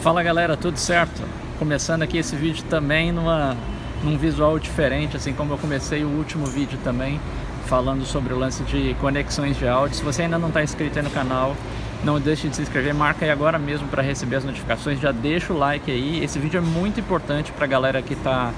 Fala galera, tudo certo? Começando aqui esse vídeo também num visual diferente, assim como eu comecei o último vídeo também, falando sobre o lance de conexões de áudio. Se você ainda não está inscrito aí no canal, não deixe de se inscrever, marca aí agora mesmo para receber as notificações, já deixa o like aí. Esse vídeo é muito importante para a galera que está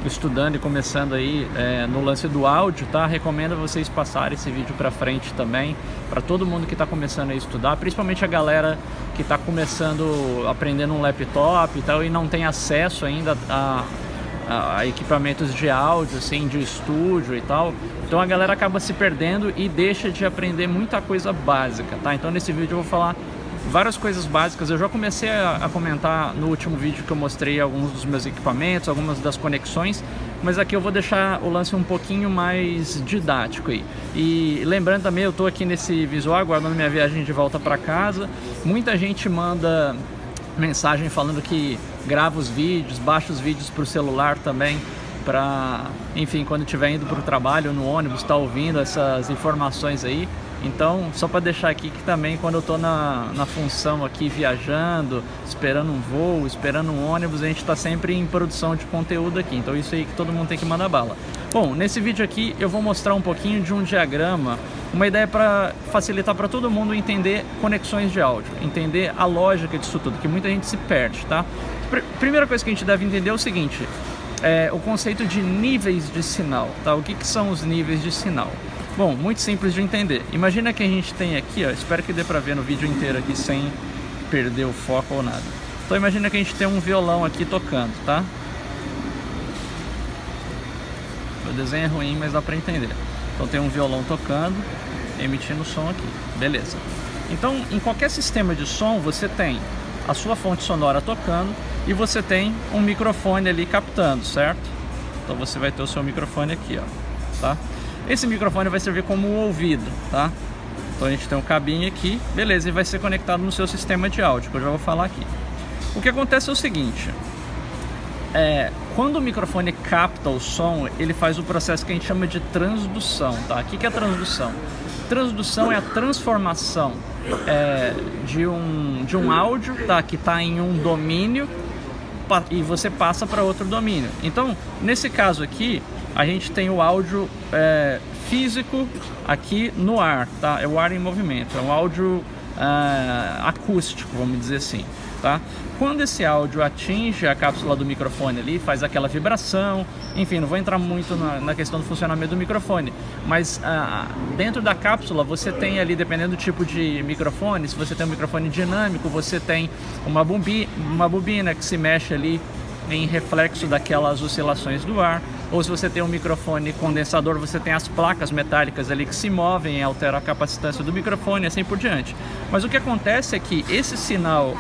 estudando e começando aí no lance do áudio, tá? Recomendo vocês passarem esse vídeo para frente também, para todo mundo que está começando a estudar, principalmente a galera que está começando, aprendendo um laptop e tal, e não tem acesso ainda a equipamentos de áudio, assim, de estúdio e tal. Então a galera acaba se perdendo e deixa de aprender muita coisa básica, tá? Então nesse vídeo eu vou falar várias coisas básicas. Eu já comecei a comentar no último vídeo que eu mostrei alguns dos meus equipamentos, algumas das conexões, mas aqui eu vou deixar o lance um pouquinho mais didático aí. E lembrando também, eu estou aqui nesse visual aguardando minha viagem de volta para casa. Muita gente manda mensagem falando que grava os vídeos, baixa os vídeos para o celular também, para, enfim, quando estiver indo para o trabalho, no ônibus, tá ouvindo essas informações aí. Então, só para deixar aqui que também quando eu estou na função aqui, viajando, esperando um voo, esperando um ônibus, a gente está sempre em produção de conteúdo aqui. Então isso aí que todo mundo tem que mandar bala. Bom, nesse vídeo aqui eu vou mostrar um pouquinho de um diagrama, uma ideia para facilitar para todo mundo entender conexões de áudio, entender a lógica disso tudo, que muita gente se perde, tá? Primeira coisa que a gente deve entender é o seguinte, o conceito de níveis de sinal, tá? O que são os níveis de sinal? Bom, muito simples de entender. Imagina que a gente tem aqui, ó, espero que dê pra ver no vídeo inteiro aqui sem perder o foco ou nada. Então imagina que a gente tem um violão aqui tocando, tá? O desenho é ruim, mas dá pra entender. Então tem um violão tocando, emitindo som aqui, beleza. Então em qualquer sistema de som você tem a sua fonte sonora tocando e você tem um microfone ali captando, certo? Então você vai ter o seu microfone aqui, ó, tá? Esse microfone vai servir como um ouvido, tá? Então a gente tem um cabinho aqui, beleza, e vai ser conectado no seu sistema de áudio, que eu já vou falar aqui. O que acontece é o seguinte, quando o microfone capta o som, ele faz o processo que a gente chama de transdução, tá? O que é a transdução? Transdução é a transformação de um áudio, tá? Que está em um domínio e você passa para outro domínio. Então, nesse caso aqui, a gente tem o áudio físico aqui no ar, tá? É o ar em movimento, é um áudio acústico, vamos dizer assim, tá? Quando esse áudio atinge a cápsula do microfone ali, faz aquela vibração, enfim, não vou entrar muito na questão do funcionamento do microfone, mas dentro da cápsula você tem ali, dependendo do tipo de microfone, se você tem um microfone dinâmico, você tem uma bobina que se mexe ali em reflexo daquelas oscilações do ar, ou se você tem um microfone condensador, você tem as placas metálicas ali que se movem e alteram a capacitância do microfone e assim por diante. Mas o que acontece é que esse sinal,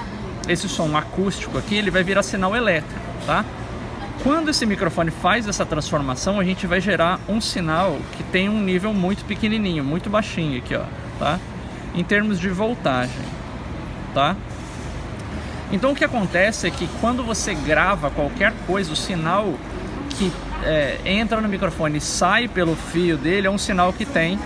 esse som acústico aqui, ele vai virar sinal elétrico, tá? Quando esse microfone faz essa transformação, a gente vai gerar um sinal que tem um nível muito pequenininho, muito baixinho aqui, ó, tá? Em termos de voltagem, tá? Então o que acontece é que quando você grava qualquer coisa, o sinal que entra no microfone e sai pelo fio dele é um sinal que tem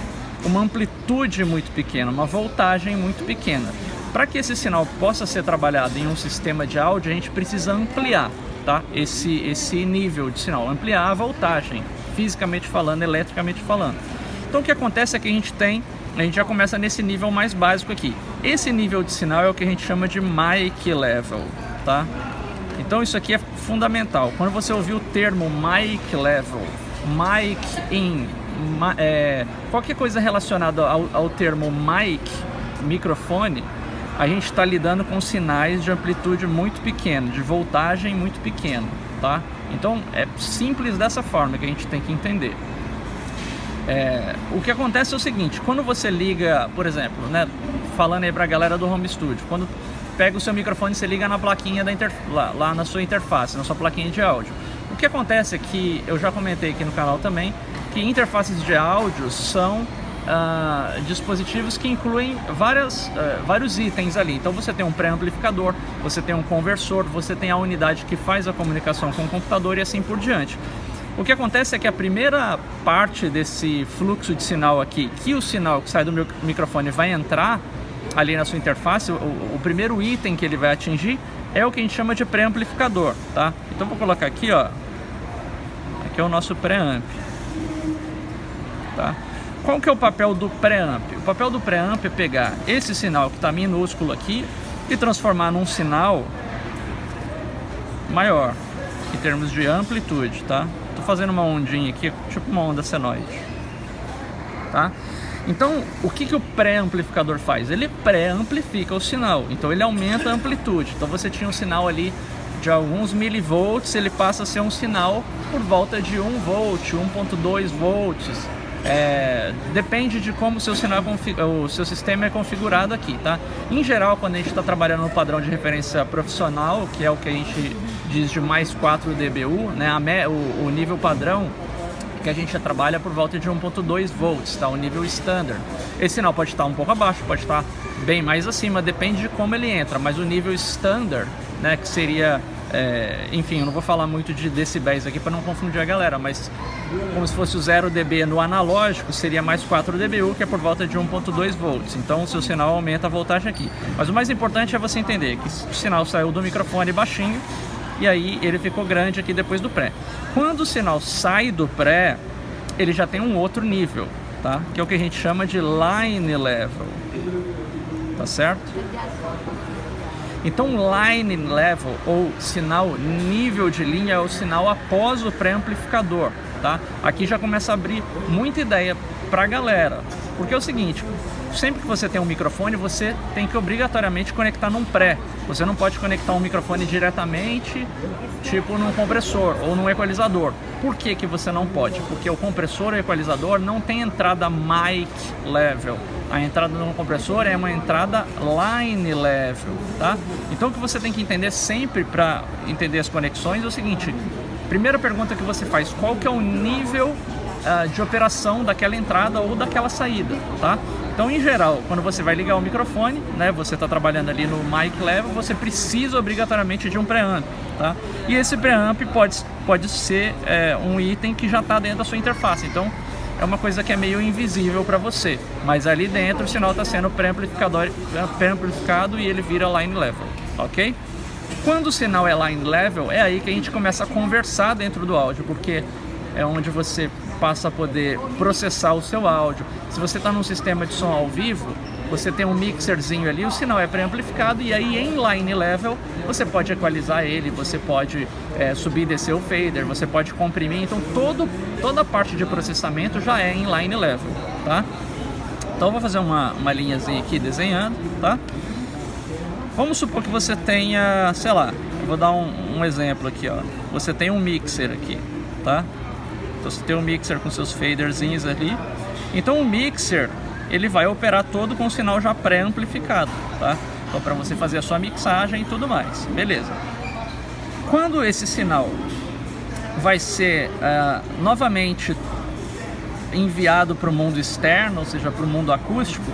uma amplitude muito pequena, uma voltagem muito pequena. Para que esse sinal possa ser trabalhado em um sistema de áudio, a gente precisa ampliar, tá? esse nível de sinal, ampliar a voltagem, fisicamente falando, eletricamente falando. Então o que acontece é que a gente já começa nesse nível mais básico aqui. Esse nível de sinal é o que a gente chama de mic level, tá? Então isso aqui é fundamental. Quando você ouvir o termo mic level, mic in, qualquer coisa relacionada ao termo mic, microfone, a gente está lidando com sinais de amplitude muito pequena, de voltagem muito pequena, tá? Então é simples dessa forma que a gente tem que entender. O que acontece é o seguinte, quando você liga, por exemplo, né, falando aí pra galera do home studio, quando pega o seu microfone e você liga na plaquinha lá na sua interface, na sua plaquinha de áudio. O que acontece é que, eu já comentei aqui no canal também, que interfaces de áudio são dispositivos que incluem vários itens ali. Então você tem um pré-amplificador, você tem um conversor, você tem a unidade que faz a comunicação com o computador e assim por diante. O que acontece é que a primeira parte desse fluxo de sinal aqui, que o sinal que sai do microfone vai entrar ali na sua interface, o primeiro item que ele vai atingir é o que a gente chama de pré-amplificador, tá? Então vou colocar aqui, ó, aqui é o nosso pré-amp, tá? Qual que é o papel do pré-amp? O papel do pré-amp é pegar esse sinal que está minúsculo aqui e transformar num sinal maior, em termos de amplitude, tá? Tô fazendo uma ondinha aqui, tipo uma onda senoide, tá? Então, o que o pré-amplificador faz? Ele pré-amplifica o sinal, então ele aumenta a amplitude. Então você tinha um sinal ali de alguns milivolts, ele passa a ser um sinal por volta de 1 volt, 1.2 volts. Depende de como o seu sinal o seu sistema é configurado aqui, tá? Em geral, quando a gente está trabalhando no padrão de referência profissional, que é o que a gente diz de mais 4 dBu, né? O nível padrão que a gente trabalha por volta de 1.2 volts, tá? O nível standard. Esse sinal pode estar um pouco abaixo, pode estar bem mais acima, depende de como ele entra, mas o nível standard, né, que seria, enfim, eu não vou falar muito de decibéis aqui para não confundir a galera, mas como se fosse o 0 dB no analógico, seria mais 4 dBu, que é por volta de 1.2 volts. Então o seu sinal aumenta a voltagem aqui. Mas o mais importante é você entender que o sinal saiu do microfone baixinho, e aí ele ficou grande aqui depois do pré. Quando o sinal sai do pré, ele já tem um outro nível, tá? Que é o que a gente chama de line level, tá certo? Então line level, ou sinal nível de linha, é o sinal após o pré-amplificador, tá? Aqui já começa a abrir muita ideia pra galera, porque é o seguinte: sempre que você tem um microfone, você tem que obrigatoriamente conectar num pré. Você não pode conectar um microfone diretamente, tipo num compressor ou num equalizador. Por que que você não pode? Porque o compressor ou equalizador não tem entrada mic level. A entrada no compressor é uma entrada line level, tá? Então o que você tem que entender sempre para entender as conexões é o seguinte: primeira pergunta que você faz, qual que é o nível de operação daquela entrada ou daquela saída, tá? Então, em geral, quando você vai ligar o microfone, né, você está trabalhando ali no mic level, você precisa obrigatoriamente de um preamp, tá? E esse preamp pode ser um item que já está dentro da sua interface. Então, é uma coisa que é meio invisível para você, mas ali dentro o sinal está sendo pré-amplificado e ele vira line level, ok? Quando o sinal é line level, é aí que a gente começa a conversar dentro do áudio, porque é onde você passa a poder processar o seu áudio. Se você está num sistema de som ao vivo, você tem um mixerzinho ali, o sinal é pré-amplificado, e aí em line level você pode equalizar ele, você pode subir e descer o fader, você pode comprimir. Então toda a parte de processamento já é em line level, tá? Então eu vou fazer uma linhazinha aqui desenhando, tá? Vamos supor que você tenha, sei lá, eu vou dar um exemplo aqui, ó. Você tem um mixer aqui, tá? Então você tem um mixer com seus faderzinhos ali. Então o mixer, ele vai operar todo com o sinal já pré-amplificado, tá? Então para você fazer a sua mixagem e tudo mais, beleza. Quando esse sinal vai ser novamente enviado para o mundo externo, ou seja, para o mundo acústico,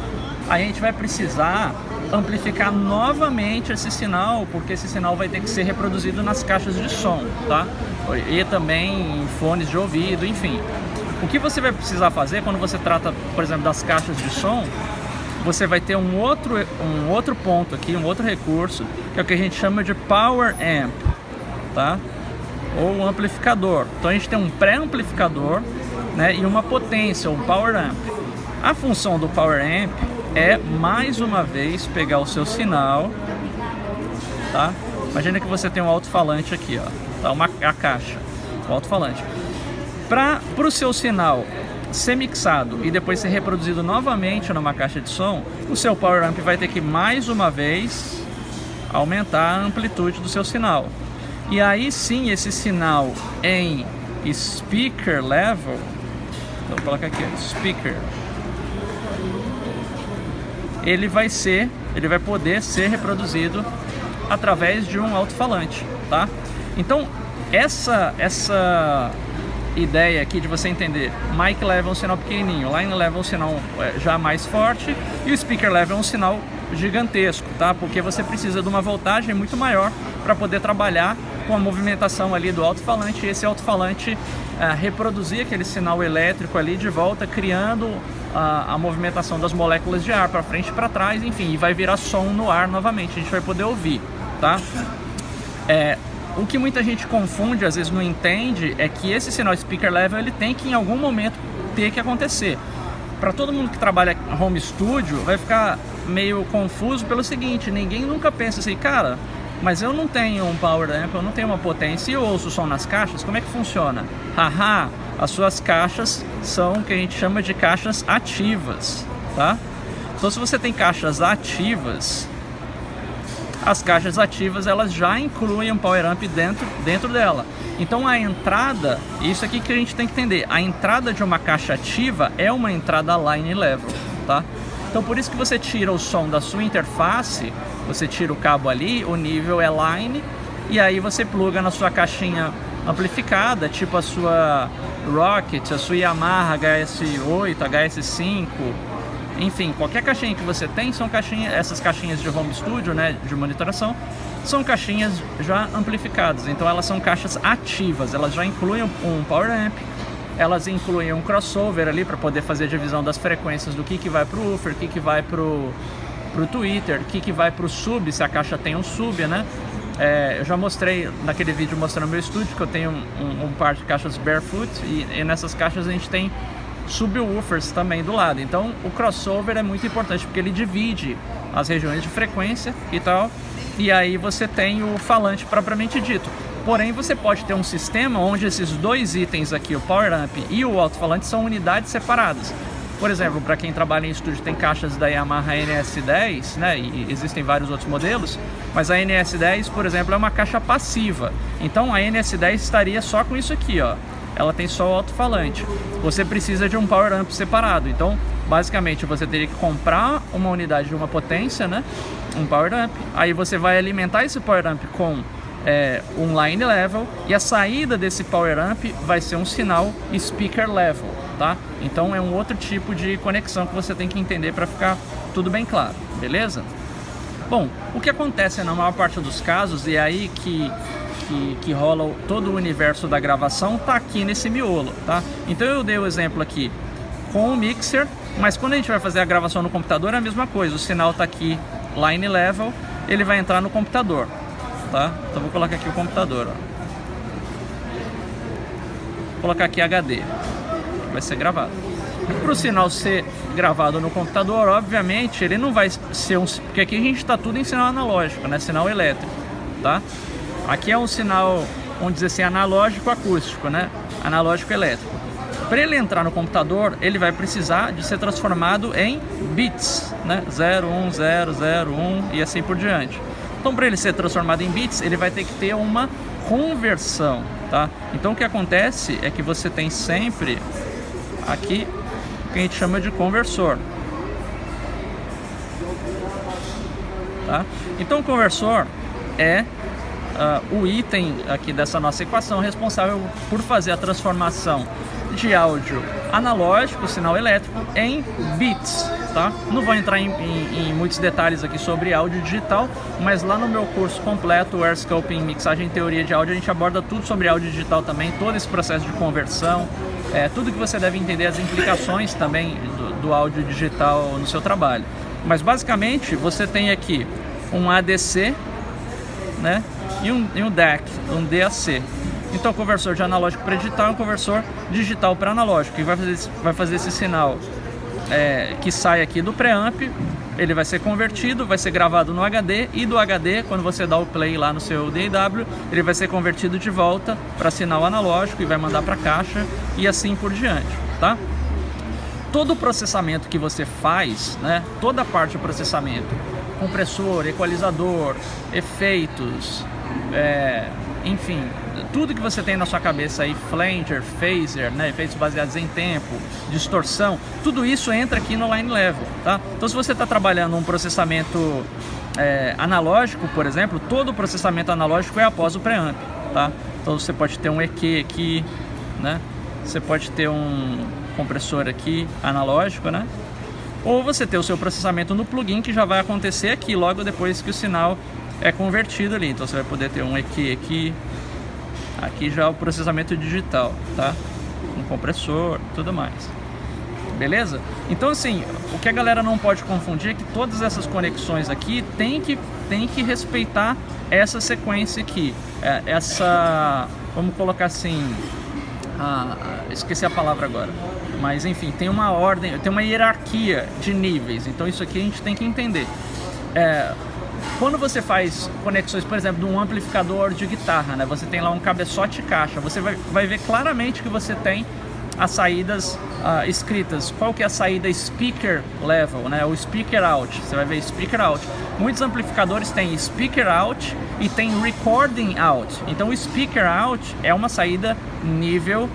a gente vai precisar amplificar novamente esse sinal, porque esse sinal vai ter que ser reproduzido nas caixas de som, tá? E também em fones de ouvido, enfim. O que você vai precisar fazer quando você trata, por exemplo, das caixas de som, você vai ter um outro ponto aqui, um outro recurso, que é o que a gente chama de Power Amp, tá? Ou um amplificador. Então a gente tem um pré-amplificador, né, e uma potência, um Power Amp. A função do Power Amp é, mais uma vez, pegar o seu sinal, tá? Imagina que você tem um alto-falante aqui, ó, tá? A caixa, o alto-falante. Para o seu sinal ser mixado e depois ser reproduzido novamente numa caixa de som, o seu Power Amp vai ter que, mais uma vez, aumentar a amplitude do seu sinal. E aí sim, esse sinal em speaker level, vou colocar aqui, speaker, ele vai poder ser reproduzido através de um alto-falante, tá? Então, essa ideia aqui de você entender, mic level é um sinal pequenininho, line level é um sinal já mais forte, e o speaker level é um sinal gigantesco, tá? Porque você precisa de uma voltagem muito maior para poder trabalhar com a movimentação ali do alto-falante, e esse alto-falante reproduzir aquele sinal elétrico ali de volta, criando a movimentação das moléculas de ar para frente e para trás, enfim, e vai virar som no ar novamente, a gente vai poder ouvir, tá? O que muita gente confunde, às vezes não entende, é que esse sinal speaker level ele tem que em algum momento ter que acontecer. Para todo mundo que trabalha home studio, vai ficar meio confuso pelo seguinte: ninguém nunca pensa assim, cara, mas eu não tenho um power amp, eu não tenho uma potência e eu ouço o som nas caixas, como é que funciona? Haha, as suas caixas são o que a gente chama de caixas ativas, tá? Então se você tem caixas ativas, as caixas ativas elas já incluem um power amp dentro dela. Então a entrada, isso aqui que a gente tem que entender, a entrada de uma caixa ativa é uma entrada line level, tá? Então por isso que você tira o som da sua interface, você tira o cabo ali, o nível é line, e aí você pluga na sua caixinha amplificada, tipo a sua Rocket, a sua Yamaha HS8, HS5, enfim, qualquer caixinha que você tem, são caixinhas, essas caixinhas de home studio, né, de monitoração, são caixinhas já amplificadas, então elas são caixas ativas, elas já incluem um power amp, elas incluem um crossover ali para poder fazer a divisão das frequências do que vai pro woofer, o que vai pro tweeter, o que vai pro sub, se a caixa tem um sub, né? Eu já mostrei naquele vídeo mostrando meu estúdio que eu tenho um par de caixas barefoot e nessas caixas a gente tem subwoofers também do lado. Então o crossover é muito importante porque ele divide as regiões de frequência e tal, e aí você tem o falante propriamente dito. Porém você pode ter um sistema onde esses dois itens aqui, o power amp e o alto-falante, são unidades separadas. Por exemplo, para quem trabalha em estúdio, tem caixas da Yamaha NS10, né? E existem vários outros modelos, mas a NS10, por exemplo, é uma caixa passiva. Então a NS10 estaria só com isso aqui, ó. Ela tem só o alto-falante. Você precisa de um power amp separado. Então, basicamente, você teria que comprar uma unidade de uma potência, né? Um power amp. Aí você vai alimentar esse power amp com um line level, e a saída desse power amp vai ser um sinal speaker level, tá? Então é um outro tipo de conexão que você tem que entender para ficar tudo bem claro, beleza? Bom, o que acontece na maior parte dos casos, e é aí que rola todo o universo da gravação, tá aqui nesse miolo, tá? Então eu dei o exemplo aqui com o mixer, mas quando a gente vai fazer a gravação no computador é a mesma coisa, o sinal tá aqui line level, ele vai entrar no computador, tá? Então vou colocar aqui o computador, ó. Vou colocar aqui HD, vai ser gravado. Para o sinal ser gravado no computador, obviamente ele não vai ser porque aqui a gente está tudo em sinal analógico, né? Sinal elétrico, tá? Aqui é um sinal, vamos dizer assim, analógico acústico, né? Analógico elétrico. Para ele entrar no computador, ele vai precisar de ser transformado em bits, né? 0, 1, 0, 0, 1 e assim por diante. Então, para ele ser transformado em bits, ele vai ter que ter uma conversão, tá? Então, o que acontece é que você tem sempre aqui o que a gente chama de conversor, tá? Então, o conversor é o item aqui dessa nossa equação responsável por fazer a transformação de áudio analógico, sinal elétrico, em bits, tá? Não vou entrar em muitos detalhes aqui sobre áudio digital, mas lá no meu curso completo, o AirScope em Mixagem e Teoria de Áudio, a gente aborda tudo sobre áudio digital também, todo esse processo de conversão, tudo que você deve entender, as implicações também do áudio digital no seu trabalho. Mas basicamente você tem aqui um ADC, né? E um DAC, um DAC. Então, conversor de analógico para digital é um conversor digital para analógico, que vai fazer esse sinal que sai aqui do preamp, ele vai ser convertido, vai ser gravado no HD, e do HD, quando você dá o play lá no seu DAW, ele vai ser convertido de volta para sinal analógico e vai mandar para a caixa e assim por diante, tá? Todo o processamento que você faz, né, toda a parte do processamento, compressor, equalizador, efeitos, enfim, tudo que você tem na sua cabeça aí, flanger, phaser, né, efeitos baseados em tempo, distorção, tudo isso entra aqui no line level, tá? Então se você está trabalhando um processamento analógico, por exemplo, todo o processamento analógico é após o preamp, tá? Então você pode ter um EQ aqui, né? Você pode ter um compressor aqui analógico, né? Ou você ter o seu processamento no plugin, que já vai acontecer aqui logo depois que o sinal é convertido ali. Então você vai poder ter um EQ aqui já o processamento digital, tá? Um compressor, tudo mais. Beleza? Então assim, o que a galera não pode confundir é que todas essas conexões aqui tem que respeitar essa sequência aqui, essa, vamos colocar assim, esqueci a palavra agora, mas enfim, tem uma ordem, tem uma hierarquia de níveis, então isso aqui a gente tem que entender. Quando você faz conexões, por exemplo, de um amplificador de guitarra, né, você tem lá um cabeçote caixa, você vai ver claramente que você tem as saídas escritas. Qual que é a saída speaker level, né? O speaker out, você vai ver speaker out. Muitos amplificadores têm speaker out e tem recording out. Então o speaker out é uma saída nível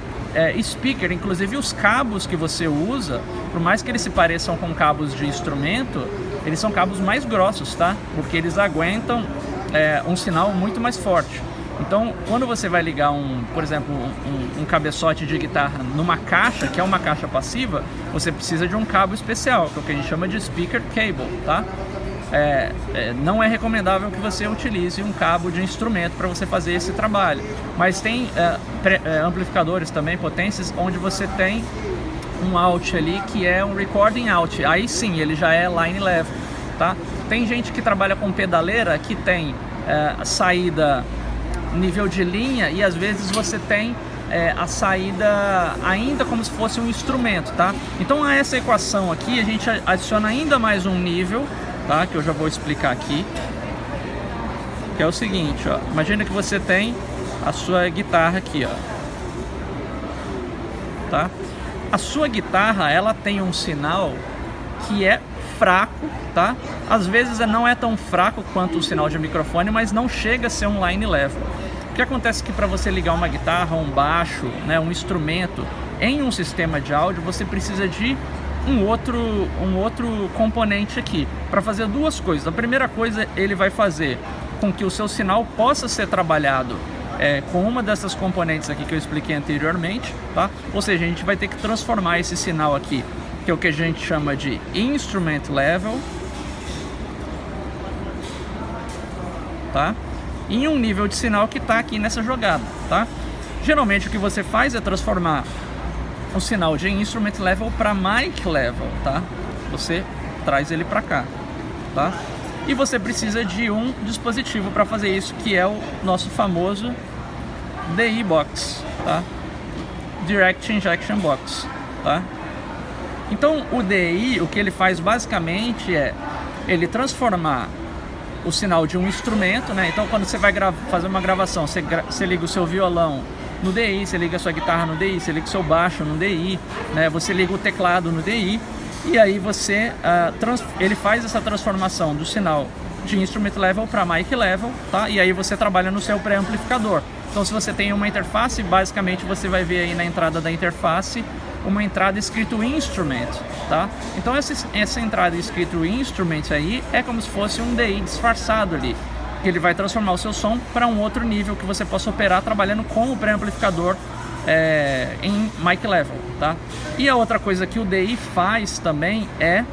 speaker. Inclusive os cabos que você usa, por mais que eles se pareçam com cabos de instrumento, eles são cabos mais grossos, tá? Porque eles aguentam um sinal muito mais forte. Então, quando você vai ligar por exemplo, um cabeçote de guitarra numa caixa, que é uma caixa passiva, você precisa de um cabo especial, que é o que a gente chama de speaker cable, tá? Não é recomendável que você utilize um cabo de instrumento para você fazer esse trabalho. Mas tem amplificadores também, potências, onde você tem um out ali que é um recording out. Aí sim, ele já é line level, tá? Tem gente que trabalha com pedaleira que tem saída nível de linha e às vezes você tem a saída ainda como se fosse um instrumento, tá? Então a essa equação aqui a gente adiciona ainda mais um nível, tá? Que eu já vou explicar aqui, que é o seguinte, ó. Imagina que você tem a sua guitarra aqui, ó, tá? A sua guitarra, ela tem um sinal que é fraco, tá? Às vezes não é tão fraco quanto o sinal de microfone, mas não chega a ser um line level. O que acontece é que para você ligar uma guitarra, um baixo, né, um instrumento em um sistema de áudio, você precisa de um outro componente aqui para fazer duas coisas. A primeira coisa, ele vai fazer com que o seu sinal possa ser trabalhado com uma dessas componentes aqui que eu expliquei anteriormente, tá? Ou seja, a gente vai ter que transformar esse sinal aqui, que é o que a gente chama de instrument level, tá? Em um nível de sinal que está aqui nessa jogada, tá? Geralmente o que você faz é transformar o sinal de instrument level para mic level, tá? Você traz ele para cá, tá? E você precisa de um dispositivo para fazer isso, que é o nosso famoso DI Box, tá? Direct Injection Box, tá? Então o DI, o que ele faz basicamente é ele transformar o sinal de um instrumento, né? Então quando você vai fazer uma gravação, você liga o seu violão no DI, você liga a sua guitarra no DI, você liga o seu baixo no DI, né? Você liga o teclado no DI e aí você ele faz essa transformação do sinal de instrument level para mic level, tá? E aí você trabalha no seu pré-amplificador. Então se você tem uma interface, basicamente você vai ver aí na entrada da interface uma entrada escrito instrument, tá? Então essa entrada escrito instrument aí é como se fosse um DI disfarçado ali, que ele vai transformar o seu som para um outro nível que você possa operar trabalhando com o pré-amplificador em mic level, tá? E a outra coisa que o DI faz também é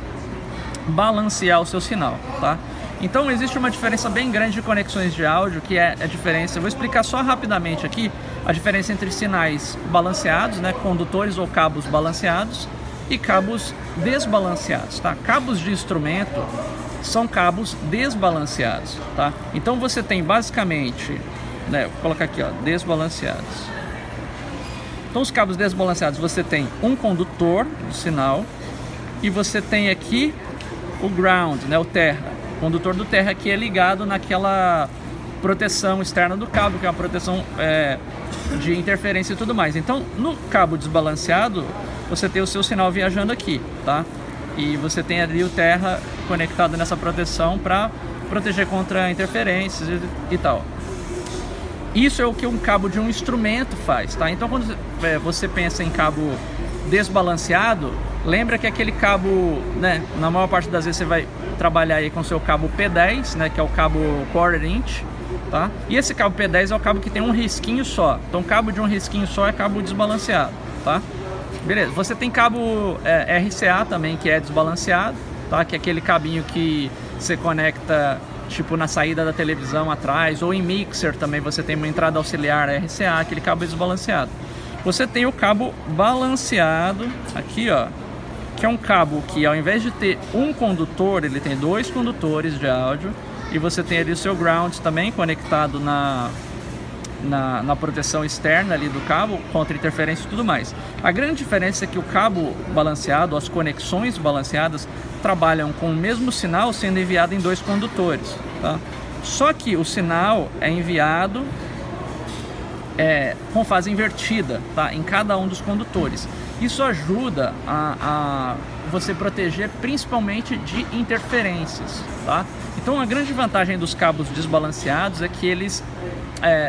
balancear o seu sinal, tá? Então existe uma diferença bem grande de conexões de áudio, que é a diferença, eu vou explicar só rapidamente aqui, a diferença entre sinais balanceados, né, condutores ou cabos balanceados, e cabos desbalanceados, tá? Cabos de instrumento são cabos desbalanceados, tá? Então você tem basicamente, né, vou colocar aqui, ó, desbalanceados. Então os cabos desbalanceados, você tem um condutor do sinal e você tem aqui o ground, né, o terra. O condutor do terra que é ligado naquela proteção externa do cabo, que é uma proteção de interferência e tudo mais. Então, no cabo desbalanceado, você tem o seu sinal viajando aqui, tá? E você tem ali o terra conectado nessa proteção para proteger contra interferências e tal. Isso é o que um cabo de um instrumento faz, tá? Então, quando você pensa em cabo desbalanceado, lembra que aquele cabo, né, na maior parte das vezes você vai trabalhar aí com o seu cabo P10, né, que é o cabo quarter inch, tá? E esse cabo P10 é o cabo que tem um risquinho só. Então, cabo de um risquinho só é cabo desbalanceado, tá? Beleza. Você tem cabo RCA também, que é desbalanceado, tá? Que é aquele cabinho que você conecta tipo na saída da televisão atrás, ou em mixer também você tem uma entrada auxiliar RCA, aquele cabo desbalanceado. Você tem o cabo balanceado aqui, ó, que é um cabo que ao invés de ter um condutor, ele tem dois condutores de áudio, e você tem ali o seu ground também conectado na proteção externa ali do cabo, contra interferência e tudo mais. A grande diferença é que o cabo balanceado, as conexões balanceadas, trabalham com o mesmo sinal sendo enviado em 2 condutores, tá? Só que o sinal é enviado com fase invertida, tá? Em cada um dos condutores. Isso ajuda a você proteger principalmente de interferências, tá? Então a grande vantagem dos cabos desbalanceados é que eles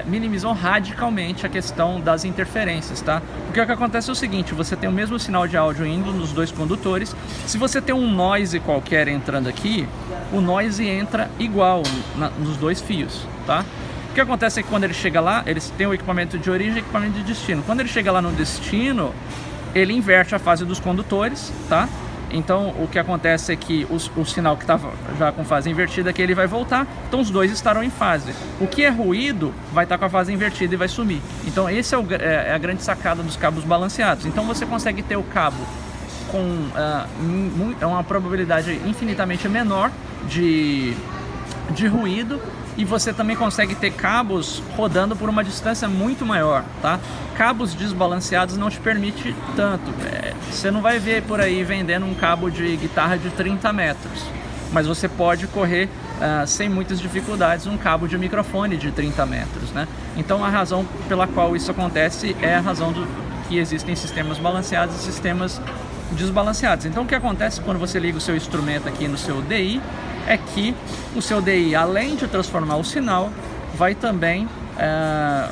minimizam radicalmente a questão das interferências, tá? Porque o que acontece é o seguinte: você tem o mesmo sinal de áudio indo nos 2 condutores. Se você tem um noise qualquer entrando aqui, o noise entra igual nos 2 fios, tá? O que acontece é que quando ele chega lá, eles têm o equipamento de origem e o equipamento de destino. Quando ele chega lá no destino, ele inverte a fase dos condutores, tá? Então o que acontece é que o sinal que estava já com fase invertida aqui, ele vai voltar, então os 2 estarão em fase. O que é ruído vai estar com a fase invertida e vai sumir. Então esse é a grande sacada dos cabos balanceados. Então você consegue ter o cabo com uma probabilidade infinitamente menor de ruído, e você também consegue ter cabos rodando por uma distância muito maior, tá? Cabos desbalanceados não te permite tanto. Você não vai ver por aí vendendo um cabo de guitarra de 30 metros, mas você pode correr sem muitas dificuldades um cabo de microfone de 30 metros, né? Então a razão pela qual isso acontece é a razão que existem sistemas balanceados e sistemas desbalanceados. Então o que acontece quando você liga o seu instrumento aqui no seu DI é que o seu DI, além de transformar o sinal, vai também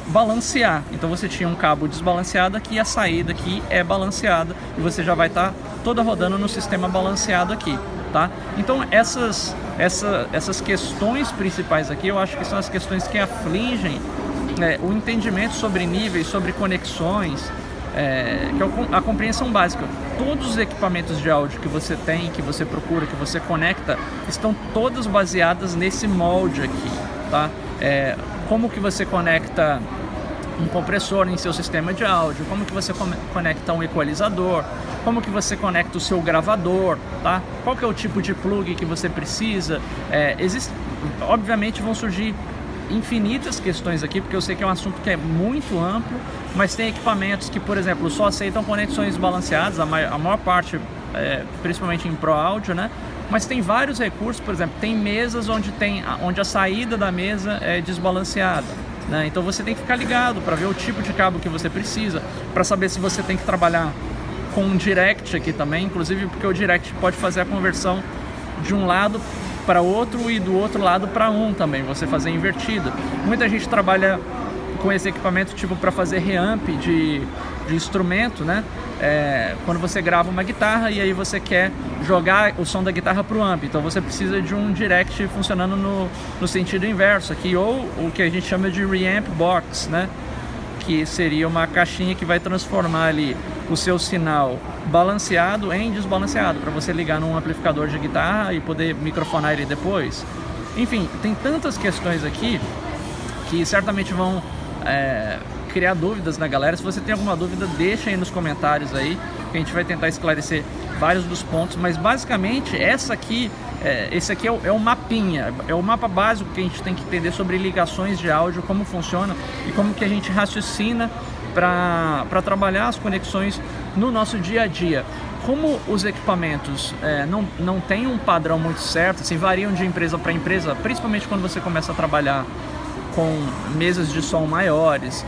balancear. Então você tinha um cabo desbalanceado aqui, a saída aqui é balanceada e você já vai estar toda rodando no sistema balanceado aqui, tá? Então essas questões principais aqui, eu acho que são as questões que afligem o entendimento sobre níveis, sobre conexões, que é a compreensão básica. Todos os equipamentos de áudio que você tem, que você procura, que você conecta, estão todos baseados nesse molde aqui, tá? Como que você conecta um compressor em seu sistema de áudio, como que você conecta um equalizador, como que você conecta o seu gravador, tá? Qual que é o tipo de plug que você precisa. Obviamente vão surgir infinitas questões aqui, porque eu sei que é um assunto que é muito amplo, mas tem equipamentos que, por exemplo, só aceitam conexões balanceadas, a maior parte, principalmente em Pro Audio, né? Mas tem vários recursos, por exemplo, tem mesas onde a saída da mesa é desbalanceada, né? Então você tem que ficar ligado para ver o tipo de cabo que você precisa, para saber se você tem que trabalhar com um direct aqui também, inclusive porque o direct pode fazer a conversão de um lado para outro e do outro lado para um também, você fazer invertido. Muita gente trabalha com esse equipamento tipo para fazer reamp de instrumento, né? Quando você grava uma guitarra e aí você quer jogar o som da guitarra para o amp, então você precisa de um direct funcionando no sentido inverso aqui, ou o que a gente chama de reamp box, né? Que seria uma caixinha que vai transformar ali o seu sinal balanceado em desbalanceado, para você ligar num amplificador de guitarra e poder microfonar ele depois. Enfim, tem tantas questões aqui que certamente vão criar dúvidas na galera. Se você tem alguma dúvida, deixa aí nos comentários aí, que a gente vai tentar esclarecer vários dos pontos, mas basicamente esse aqui é o mapinha, é o mapa básico que a gente tem que entender sobre ligações de áudio, como funciona e como que a gente raciocina para trabalhar as conexões no nosso dia a dia. Como os equipamentos não têm um padrão muito certo, assim, variam de empresa para empresa, principalmente quando você começa a trabalhar com mesas de som maiores,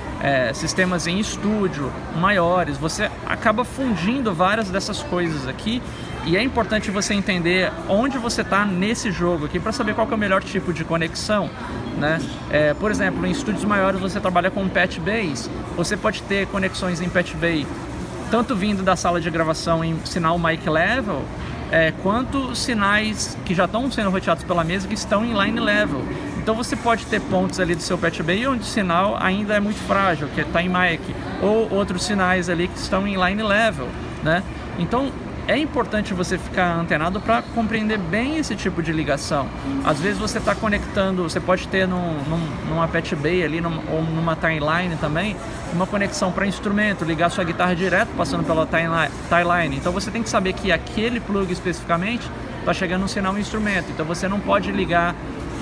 sistemas em estúdio maiores, você acaba fundindo várias dessas coisas aqui, e é importante você entender onde você está nesse jogo aqui para saber qual que é o melhor tipo de conexão, né? Por exemplo, em estúdios maiores você trabalha com patch bays, você pode ter conexões em patch bay tanto vindo da sala de gravação em sinal mic level, quanto sinais que já estão sendo roteados pela mesa que estão em line level. Então você pode ter pontos ali do seu patch bay onde o sinal ainda é muito frágil, que está em mic, ou outros sinais ali que estão em line level, né? Então é importante você ficar antenado para compreender bem esse tipo de ligação. Às vezes você está conectando, você pode ter numa patch bay ali, ou numa timeline também, uma conexão para instrumento, ligar sua guitarra direto passando pela timeline. Então você tem que saber que aquele plug especificamente está chegando um sinal no instrumento, então você não pode ligar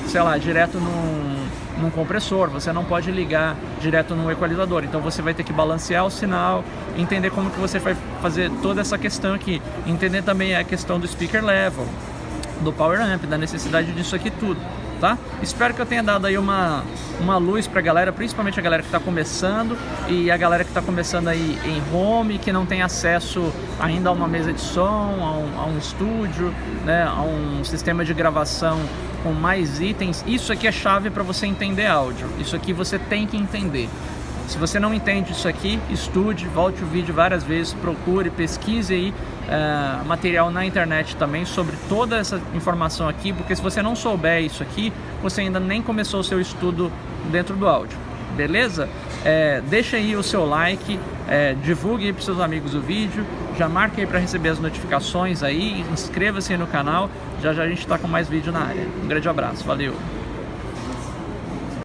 sei lá, direto num compressor, você não pode ligar direto no equalizador, então você vai ter que balancear o sinal, entender como que você vai fazer toda essa questão aqui, entender também a questão do speaker level, do power amp, da necessidade disso aqui tudo, tá? Espero que eu tenha dado aí uma luz pra galera, principalmente a galera que tá começando e a galera que tá começando aí em home, que não tem acesso ainda a uma mesa de som, a um estúdio, né, a um sistema de gravação com mais itens. Isso aqui é chave para você entender áudio, isso aqui você tem que entender. Se você não entende isso aqui, estude, volte o vídeo várias vezes, procure, pesquise aí material na internet também sobre toda essa informação aqui, porque se você não souber isso aqui, você ainda nem começou o seu estudo dentro do áudio, beleza? Deixa aí o seu like, divulgue aí para os seus amigos o vídeo, já marque aí para receber as notificações aí, inscreva-se aí no canal, já já a gente está com mais vídeo na área. Um grande abraço, valeu!